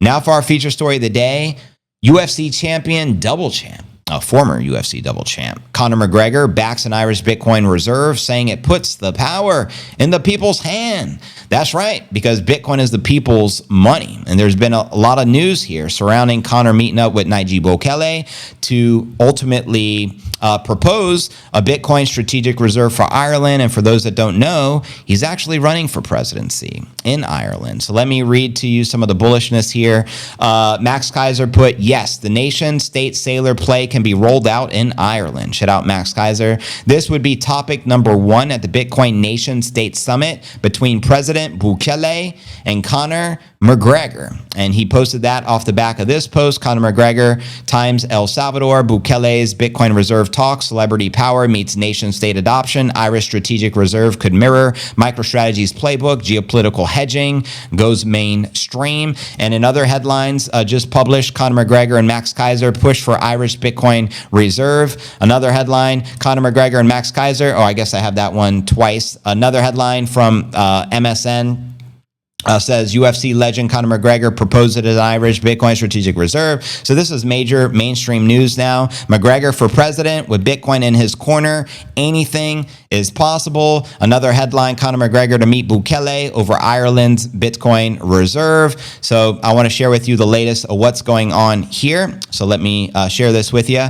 Now for our feature story of the day, UFC champion, double champ, a former UFC double champ, Conor McGregor backs an Irish Bitcoin reserve, saying it puts the power in the people's hand. That's right, because Bitcoin is the people's money. And there's been a lot of news here surrounding Conor meeting up with Nayib Bukele to ultimately propose a Bitcoin strategic reserve for Ireland. And for those that don't know, he's actually running for presidency in Ireland. So let me read to you some of the bullishness here. Max Keiser put, yes, the nation state sailor play can be rolled out in Ireland. Shout out Max Keiser. This would be topic number 1 at the Bitcoin Nation State Summit between President Bukele and Conor McGregor. And he posted that off the back of this post. Conor McGregor times El Salvador, Bukele's Bitcoin reserve talk, celebrity power meets nation state adoption. Irish strategic reserve could mirror MicroStrategy's playbook. Geopolitical hedging goes mainstream. And in other headlines just published, Conor McGregor and Max Keiser push for Irish Bitcoin reserve. Another headline, Conor McGregor and Max Keiser. Oh, I guess I have that one twice. Another headline from MSN. Says UFC legend Conor McGregor proposed an Irish Bitcoin strategic reserve. So this is major mainstream news now. McGregor for president with Bitcoin in his corner. Anything is possible. Another headline, Conor McGregor to meet Bukele over Ireland's Bitcoin reserve. So I want to share with you the latest of what's going on here. So let me share this with you.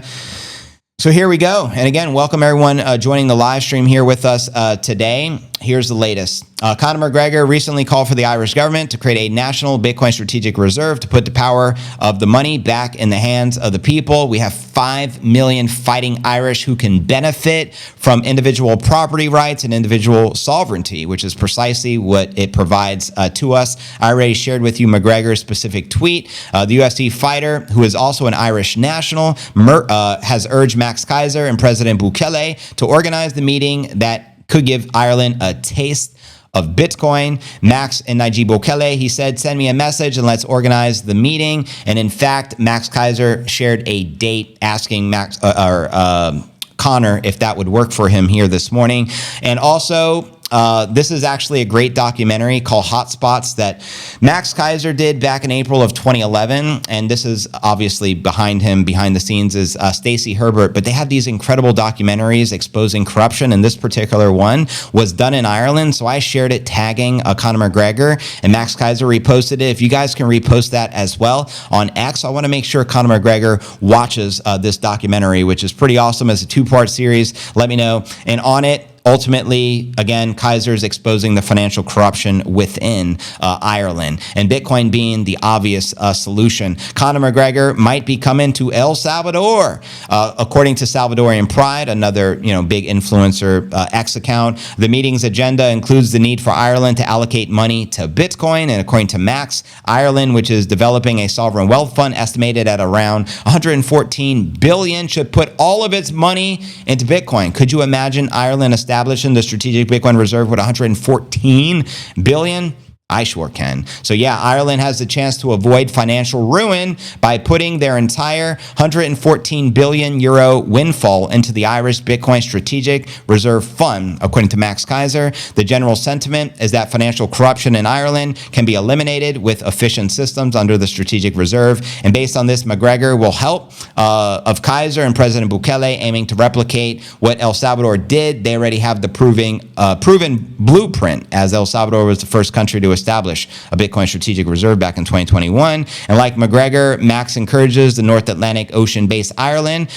So here we go. And again, welcome everyone joining the live stream here with us today. Here's the latest. Conor McGregor recently called for the Irish government to create a national Bitcoin strategic reserve to put the power of the money back in the hands of the people. We have 5 million fighting Irish who can benefit from individual property rights and individual sovereignty, which is precisely what it provides to us. I already shared with you McGregor's specific tweet. The UFC fighter, who is also an Irish national, has urged Max Keiser and President Bukele to organize the meeting that could give Ireland a taste of Bitcoin. Max and Nayib Bukele, he said, send me a message and let's organize the meeting. And in fact, Max Keiser shared a date asking Conor if that would work for him here this morning. And also, this is actually a great documentary called Hotspots that Max Keiser did back in April of 2011. And this is obviously behind the scenes is Stacey Herbert. But they have these incredible documentaries exposing corruption. And this particular one was done in Ireland. So I shared it tagging Conor McGregor, and Max Keiser reposted it. If you guys can repost that as well on X, I want to make sure Conor McGregor watches this documentary, which is pretty awesome. It's a 2-part series. Let me know. And on it, ultimately, again, Keiser's exposing the financial corruption within Ireland, and Bitcoin being the obvious solution. Conor McGregor might be coming to El Salvador, according to Salvadorian Pride, another big influencer X account. The meeting's agenda includes the need for Ireland to allocate money to Bitcoin, and according to Max, Ireland, which is developing a sovereign wealth fund estimated at around 114 billion, should put all of its money into Bitcoin. Could you imagine Ireland establishing the strategic Bitcoin reserve with 114 billion? I sure can. So yeah, Ireland has the chance to avoid financial ruin by putting their entire 114 billion euro windfall into the Irish Bitcoin Strategic Reserve Fund. According to Max Keiser, the general sentiment is that financial corruption in Ireland can be eliminated with efficient systems under the Strategic Reserve. And based on this, McGregor will help of Keiser and President Bukele aiming to replicate what El Salvador did. They already have the proven blueprint, as El Salvador was the first country to establish a Bitcoin strategic reserve back in 2021. And like McGregor, Max encourages the North Atlantic Ocean-based island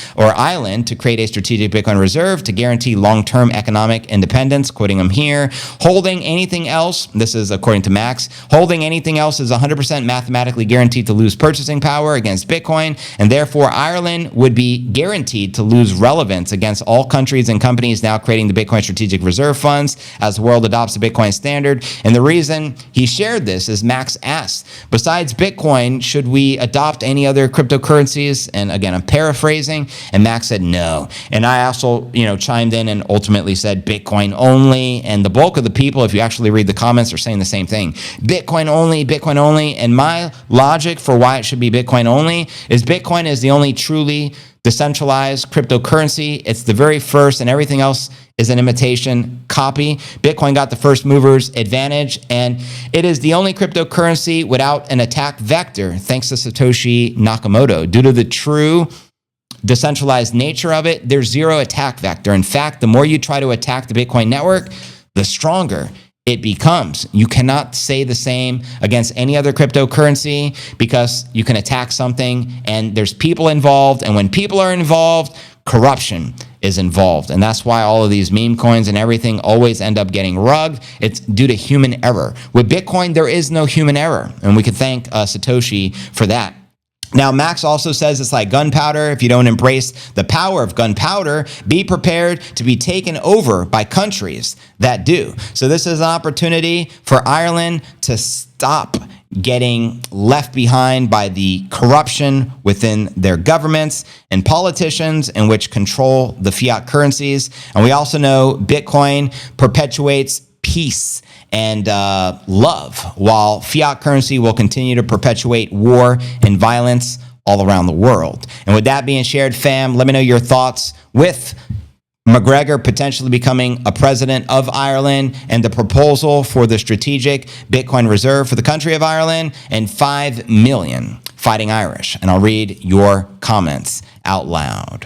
to create a strategic Bitcoin reserve to guarantee long-term economic independence. Quoting him here, holding anything else, this is according to Max, holding anything else is 100% mathematically guaranteed to lose purchasing power against Bitcoin, and therefore Ireland would be guaranteed to lose relevance against all countries and companies now creating the Bitcoin strategic reserve funds as the world adopts the Bitcoin standard. And the reason he shared this is Max asked, besides Bitcoin, should we adopt any other cryptocurrencies? And again, I'm paraphrasing, and Max said no. And I also, chimed in and ultimately said Bitcoin only. And the bulk of the people, if you actually read the comments, are saying the same thing. Bitcoin only, Bitcoin only. And my logic for why it should be Bitcoin only is Bitcoin is the only truly decentralized cryptocurrency. It's the very first, and everything else is an imitation copy. Bitcoin got the first mover's advantage, and it is the only cryptocurrency without an attack vector, thanks to Satoshi Nakamoto. Due to the true decentralized nature of it, there's zero attack vector. In fact, the more you try to attack the Bitcoin network, the stronger it becomes. You cannot say the same against any other cryptocurrency, because you can attack something and there's people involved. And when people are involved, corruption is involved. And that's why all of these meme coins and everything always end up getting rugged. It's due to human error. With Bitcoin, there is no human error. And we can thank Satoshi for that. Now, Max also says it's like gunpowder. If you don't embrace the power of gunpowder, be prepared to be taken over by countries that do. So this is an opportunity for Ireland to stop getting left behind by the corruption within their governments and politicians, in which control the fiat currencies. And we also know Bitcoin perpetuates peace and love, while fiat currency will continue to perpetuate war and violence all around the world. And with that being shared, fam, let me know your thoughts with McGregor potentially becoming a president of Ireland, and the proposal for the strategic Bitcoin reserve for the country of Ireland, and 5 million fighting Irish. And I'll read your comments out loud.